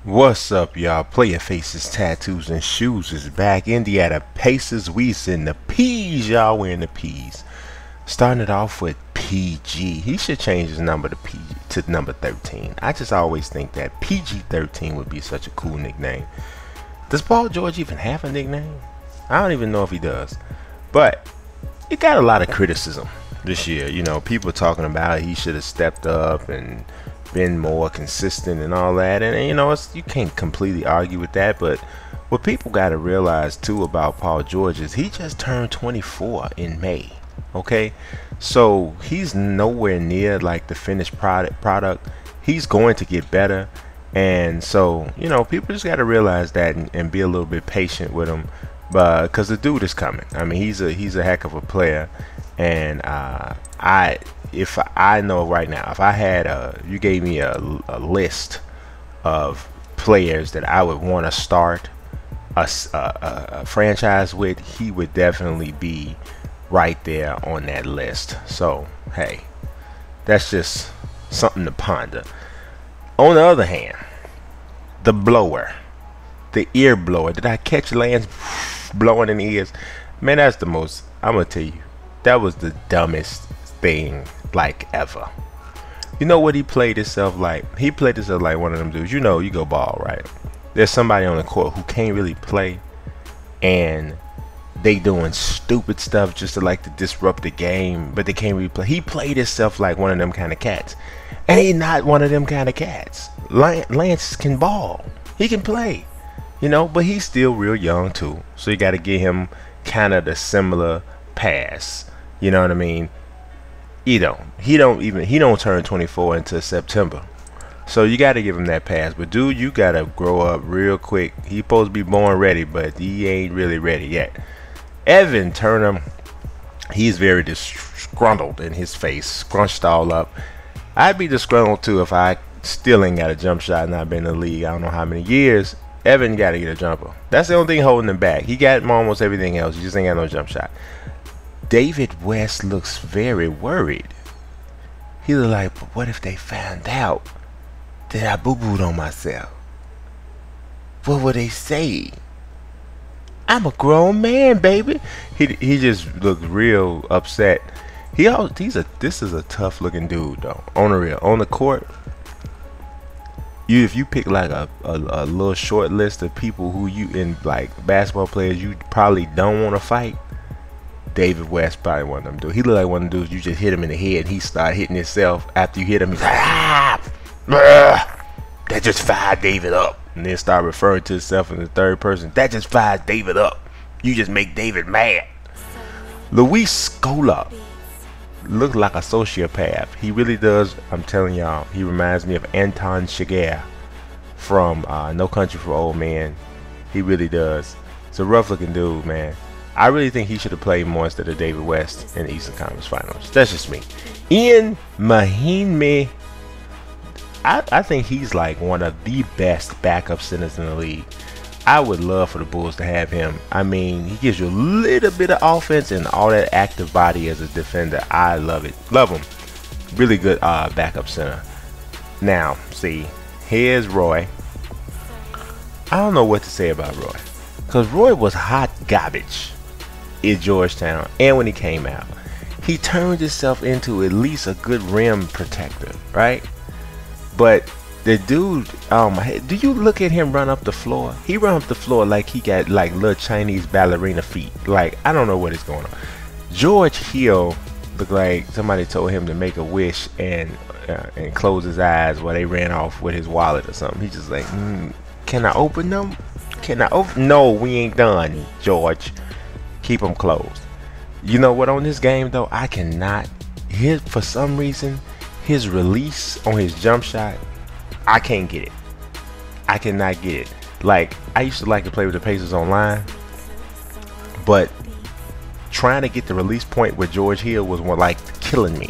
What's up, y'all? Player Faces, Tattoos, and Shoes is back. Indiana Pacers, we in the P's, y'all. We're in the P's. Starting it off with PG. He should change his number to number 13. I just always think that PG-13 would be such a cool nickname. Does Paul George even have a nickname? I don't even know if he does. But it got a lot of criticism this year. You know, people talking about he should have stepped up and been more consistent and all that, and you know, you can't completely argue with that. But what people got to realize too about Paul George is he just turned 24 in May. Okay, so he's nowhere near like the finished product. He's going to get better, and so you know, people just got to realize that and be a little bit patient with him, but because the dude is coming. I mean, he's a heck of a player, and if I know right now, if I had you gave me a list of players that I would want to start a franchise with, he would definitely be right there on that list. So hey, that's just something to ponder. On the other hand, the blower, the ear blower. Did I catch Lance blowing in the ears? Man, that's the most. I'm gonna tell you, that was the dumbest thing like ever. You know what he played himself like? He played himself like one of them dudes. You know, you go ball, right? There's somebody on the court who can't really play, and they doing stupid stuff just to disrupt the game, but they can't really play. He played himself like one of them kind of cats, and he not one of them kind of cats. Lance can ball. He can play, you know, but he's still real young too. So you got to give him kind of the similar pass. You know what I mean? He don't turn 24 until September, so you got to give him that pass. But dude, you got to grow up real quick. He supposed to be born ready, but he ain't really ready yet. Evan Turner, he's very disgruntled in his face, scrunched all up. I'd be disgruntled too if I still ain't got a jump shot and I've been in the league I don't know how many years. Evan got to get a jumper. That's the only thing holding him back. He got almost everything else. He just ain't got no jump shot. David West looks very worried. He look like, but what if they found out that I boo-booed on myself? What would they say? I'm a grown man, baby. He just looked real upset. This is a tough looking dude though. On the real, on the court, if you pick like a little short list of people who you in like basketball players you probably don't want to fight, David West probably one of them dudes. He look like one of them dudes you just hit him in the head and he start hitting himself after you hit him. He's like, that just fired David up, and then start referring to himself in the third person. That just fired David up. You just make David mad. Luis Scola looks like a sociopath. He really does. I'm telling y'all, he reminds me of Anton Chigurh from No Country for Old Men. He really does. It's a rough looking dude, man. I really think he should have played more instead of David West in the Eastern Conference Finals. That's just me. Ian Mahinmi, I think he's like one of the best backup centers in the league. I would love for the Bulls to have him. I mean, he gives you a little bit of offense and all that active body as a defender. I love it. Love him. Really good backup center. Now, see, here's Roy. I don't know what to say about Roy, because Roy was hot garbage in Georgetown, and when he came out, he turned himself into at least a good rim protector, right? But the dude, do you look at him run up the floor? He run up the floor like he got like little Chinese ballerina feet. Like, I don't know what is going on. George Hill looked like somebody told him to make a wish and close his eyes while they ran off with his wallet or something. He's just like, can I open them? Can I open? No, we ain't done, George. Keep them closed. You know what, on this game though, I cannot hit, for some reason, his release on his jump shot, I can't get it. I cannot get it. Like, I used to like to play with the Pacers online, but trying to get the release point with George Hill was more like killing me,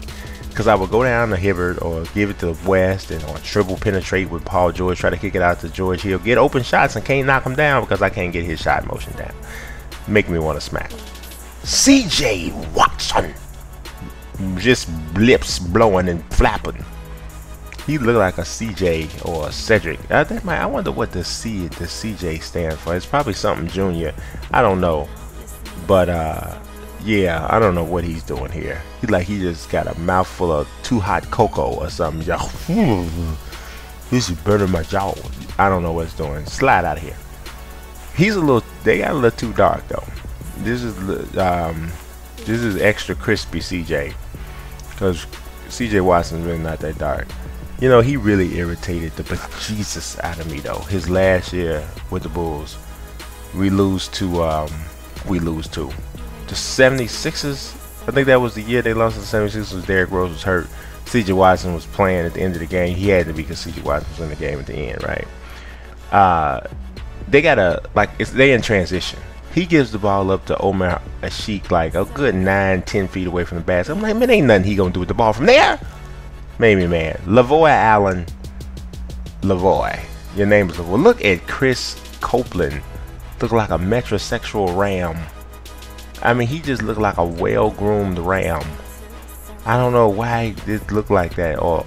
because I would go down to Hibbert or give it to West or triple penetrate with Paul George, try to kick it out to George Hill, get open shots and can't knock him down because I can't get his shot motion down. Make me want to smack. CJ Watson, just lips blowing and flapping. He looked like a CJ or a Cedric. I wonder what the CJ stands for. It's probably something junior. I don't know. But yeah, I don't know what he's doing here. He just got a mouthful of too hot cocoa or something. This is burning my jaw. I don't know what it's doing. Slide out of here. They got a little too dark though. This is extra crispy CJ, because CJ Watson's really not that dark. You know, he really irritated the bejesus out of me though. His last year with the Bulls, we lose to the 76ers. I think that was the year they lost to the 76ers. Derrick Rose was hurt. CJ Watson was playing at the end of the game. He had to be, because CJ Watson was in the game at the end, right? They gotta, they in transition. He gives the ball up to Omar Ashik like a good 9-10 feet away from the basket. I'm like, man, ain't nothing he gonna do with the ball from there. Made me mad. Lavoy Allen. Lavoy. Your name is Lavoy. Look at Chris Copeland. Look like a metrosexual ram. I mean, he just looked like a well-groomed ram. I don't know why it looked like that, or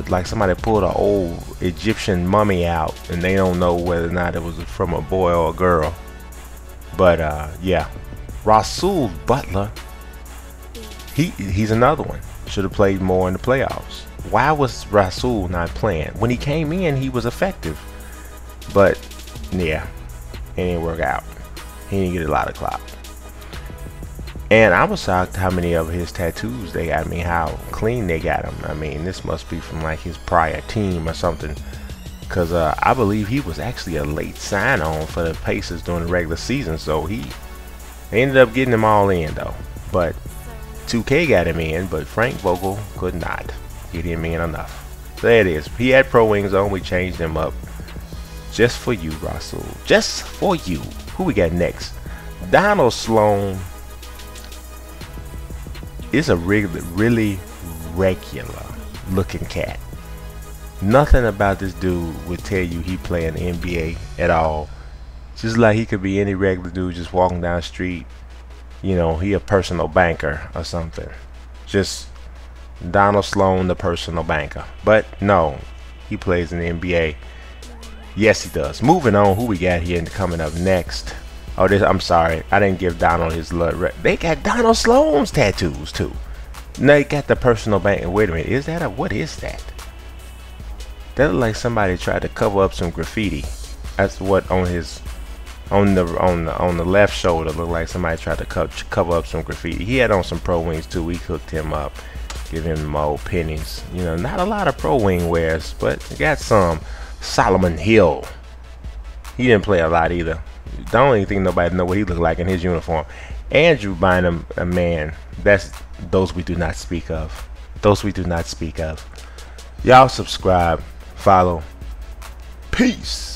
like somebody pulled an old Egyptian mummy out and they don't know whether or not it was from a boy or a girl. But yeah, Rasul Butler, he's another one. Should have played more in the playoffs. Why was Rasul not playing? When he came in, he was effective, but yeah, it didn't work out. He didn't get a lot of clout. And I was shocked how many of his tattoos they got. I mean, how clean they got him. I mean, this must be from like his prior team or something, because I believe he was actually a late sign-on for the Pacers during the regular season. So they ended up getting him all in though. But 2K got him in, but Frank Vogel could not get him in enough. So there it is. He had pro wings on. We changed him up just for you, Rasul. Just for you. Who we got next? Donald Sloan is a really regular looking cat. Nothing about this dude would tell you he play in the NBA at all. Just like he could be any regular dude just walking down the street. You know, he a personal banker or something. Just Donald Sloan, the personal banker. But no, he plays in the NBA. Yes, he does. Moving on, who we got here and coming up next? Oh, I'm sorry, I didn't give Donald his they got Donald Sloan's tattoos too. Now they got the personal bank. Wait a minute, what is that? That look like somebody tried to cover up some graffiti. That's what on the left shoulder looked like somebody tried to cover up some graffiti. He had on some pro wings too. We hooked him up, give him some old pennies. You know, not a lot of pro wing wears, but got some. Solomon Hill. He didn't play a lot either. The only thing nobody know what he looked like in his uniform. Andrew Bynum, a man. That's those we do not speak of. Those we do not speak of. Y'all subscribe, follow. Peace.